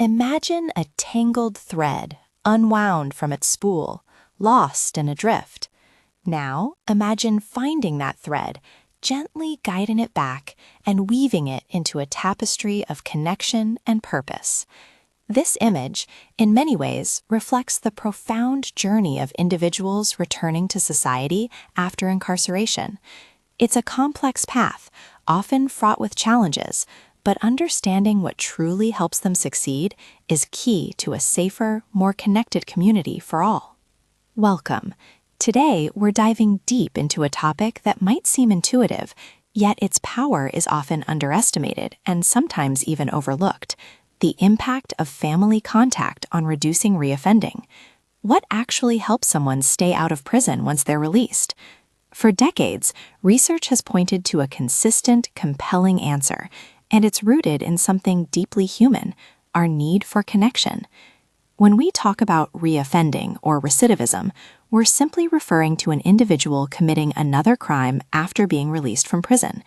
Imagine a tangled thread, unwound from its spool, lost and adrift. Now, imagine finding that thread, gently guiding it back and weaving it into a tapestry of connection and purpose. This image, in many ways, reflects the profound journey of individuals returning to society after incarceration. It's a complex path, often fraught with challenges, but understanding what truly helps them succeed is key to a safer, more connected community for all. Welcome. Today, we're diving deep into a topic that might seem intuitive, yet its power is often underestimated and sometimes even overlooked: the impact of family contact on reducing reoffending. What actually helps someone stay out of prison once they're released? For decades, research has pointed to a consistent, compelling answer, and it's rooted in something deeply human: our need for connection. When we talk about reoffending or recidivism, we're simply referring to an individual committing another crime after being released from prison.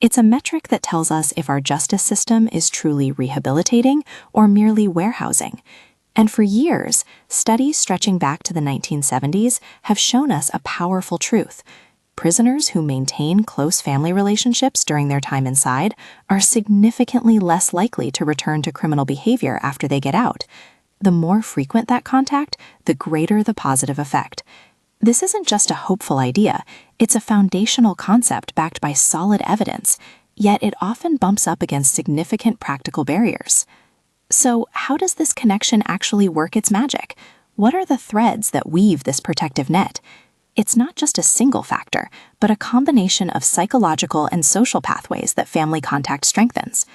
It's a metric that tells us if our justice system is truly rehabilitating or merely warehousing. And for years, studies stretching back to the 1970s have shown us a powerful truth: prisoners who maintain close family relationships during their time inside are significantly less likely to return to criminal behavior after they get out. The more frequent that contact, the greater the positive effect. This isn't just a hopeful idea, it's a foundational concept backed by solid evidence, yet it often bumps up against significant practical barriers. So, how does this connection actually work its magic? What are the threads that weave this protective net? It's not just a single factor, but a combination of psychological and social pathways that family contact strengthens.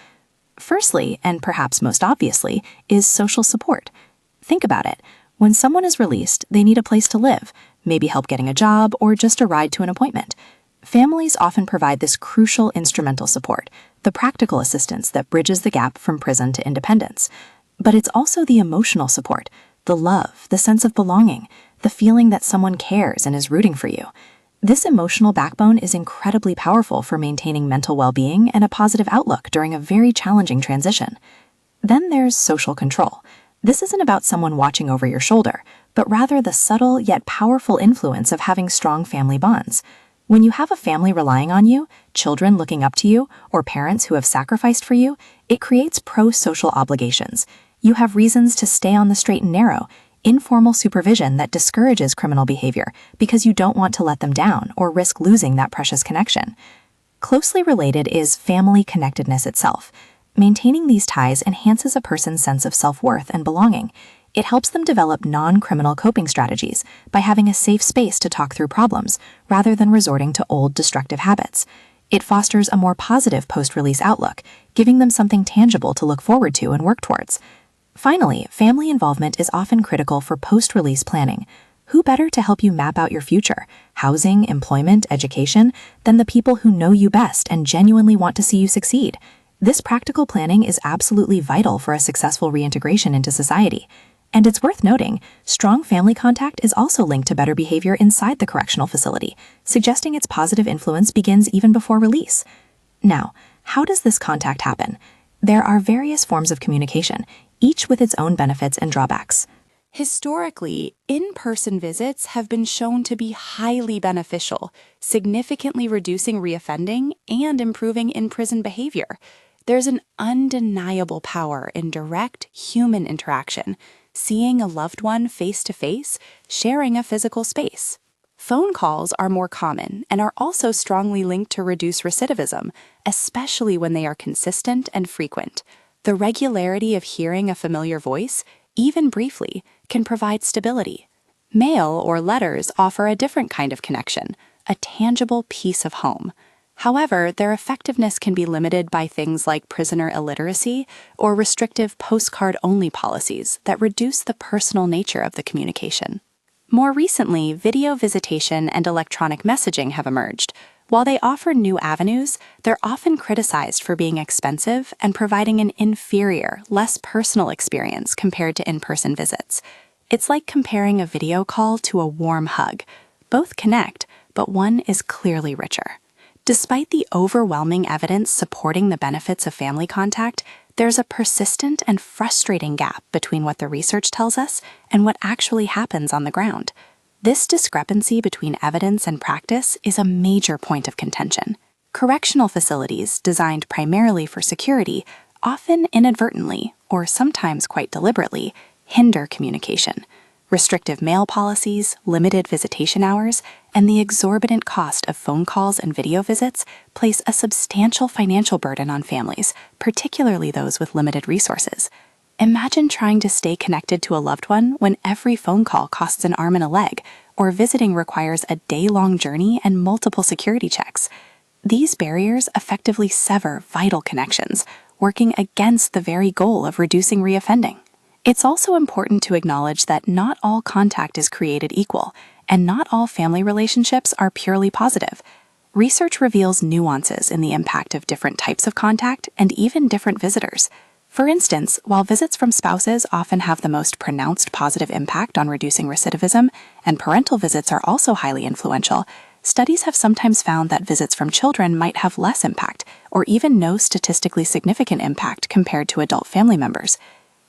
Firstly, and perhaps most obviously, is social support. Think about it. When someone is released, they need a place to live, maybe help getting a job, or just a ride to an appointment. Families often provide this crucial instrumental support, the practical assistance that bridges the gap from prison to independence. But it's also the emotional support, the love, the sense of belonging, the feeling that someone cares and is rooting for you. This emotional backbone is incredibly powerful for maintaining mental well-being and a positive outlook during a very challenging transition. Then there's social control. This isn't about someone watching over your shoulder, but rather the subtle yet powerful influence of having strong family bonds. When you have a family relying on you, children looking up to you, or parents who have sacrificed for you, it creates pro-social obligations. You have reasons to stay on the straight and narrow, informal supervision that discourages criminal behavior because you don't want to let them down or risk losing that precious connection. Closely related is family connectedness itself. Maintaining these ties enhances a person's sense of self-worth and belonging. It helps them develop non-criminal coping strategies by having a safe space to talk through problems rather than resorting to old destructive habits. It fosters a more positive post-release outlook, giving them something tangible to look forward to and work towards. Finally, family involvement is often critical for post-release planning. Who better to help you map out your future, housing, employment, education, than the people who know you best and genuinely want to see you succeed? This practical planning is absolutely vital for a successful reintegration into society. And it's worth noting, strong family contact is also linked to better behavior inside the correctional facility, suggesting its positive influence begins even before release. Now, how does this contact happen? There are various forms of communication, each with its own benefits and drawbacks. Historically, in-person visits have been shown to be highly beneficial, significantly reducing reoffending and improving in-prison behavior. There's an undeniable power in direct human interaction, seeing a loved one face-to-face, sharing a physical space. Phone calls are more common and are also strongly linked to reduce recidivism, especially when they are consistent and frequent. The regularity of hearing a familiar voice, even briefly, can provide stability. Mail or letters offer a different kind of connection, a tangible piece of home. However, their effectiveness can be limited by things like prisoner illiteracy or restrictive postcard-only policies that reduce the personal nature of the communication. More recently, video visitation and electronic messaging have emerged. While they offer new avenues, they're often criticized for being expensive and providing an inferior, less personal experience compared to in-person visits. It's like comparing a video call to a warm hug. Both connect, but one is clearly richer. Despite the overwhelming evidence supporting the benefits of family contact, there's a persistent and frustrating gap between what the research tells us and what actually happens on the ground. This discrepancy between evidence and practice is a major point of contention. Correctional facilities designed primarily for security often inadvertently, or sometimes quite deliberately, hinder communication. Restrictive mail policies, limited visitation hours, and the exorbitant cost of phone calls and video visits place a substantial financial burden on families, particularly those with limited resources. Imagine trying to stay connected to a loved one when every phone call costs an arm and a leg, or visiting requires a day-long journey and multiple security checks. These barriers effectively sever vital connections, working against the very goal of reducing reoffending. It's also important to acknowledge that not all contact is created equal, and not all family relationships are purely positive. Research reveals nuances in the impact of different types of contact and even different visitors. For instance, while visits from spouses often have the most pronounced positive impact on reducing recidivism, and parental visits are also highly influential, studies have sometimes found that visits from children might have less impact, or even no statistically significant impact compared to adult family members.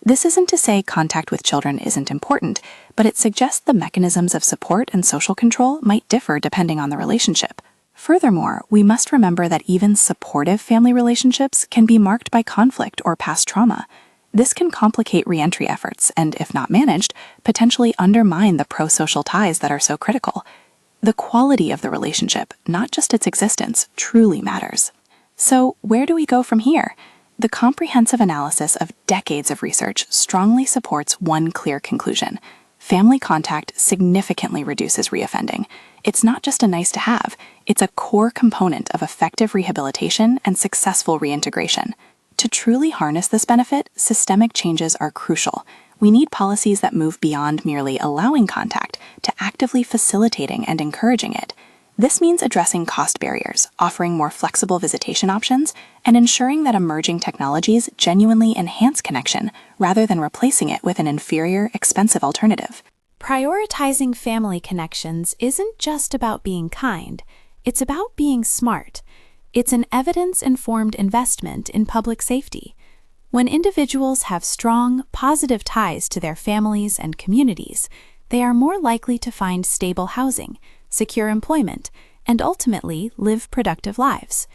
This isn't to say contact with children isn't important, but it suggests the mechanisms of support and social control might differ depending on the relationship. Furthermore, we must remember that even supportive family relationships can be marked by conflict or past trauma. This can complicate reentry efforts and, if not managed, potentially undermine the pro-social ties that are so critical. The quality of the relationship, not just its existence, truly matters. So, where do we go from here? The comprehensive analysis of decades of research strongly supports one clear conclusion. Family contact significantly reduces reoffending. It's not just a nice to have, it's a core component of effective rehabilitation and successful reintegration. To truly harness this benefit, systemic changes are crucial. We need policies that move beyond merely allowing contact to actively facilitating and encouraging it. This means addressing cost barriers, offering more flexible visitation options, and ensuring that emerging technologies genuinely enhance connection rather than replacing it with an inferior, expensive alternative. Prioritizing family connections isn't just about being kind, it's about being smart. It's an evidence-informed investment in public safety. When individuals have strong, positive ties to their families and communities, they are more likely to find stable housing, secure employment, and ultimately live productive lives.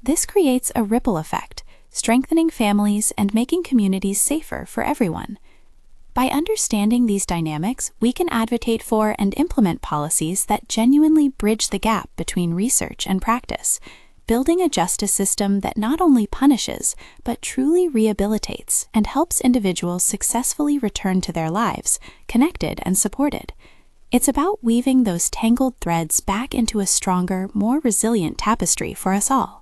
This creates a ripple effect, strengthening families and making communities safer for everyone. By understanding these dynamics, we can advocate for and implement policies that genuinely bridge the gap between research and practice, building a justice system that not only punishes, but truly rehabilitates and helps individuals successfully return to their lives, connected and supported. It's about weaving those tangled threads back into a stronger, more resilient tapestry for us all.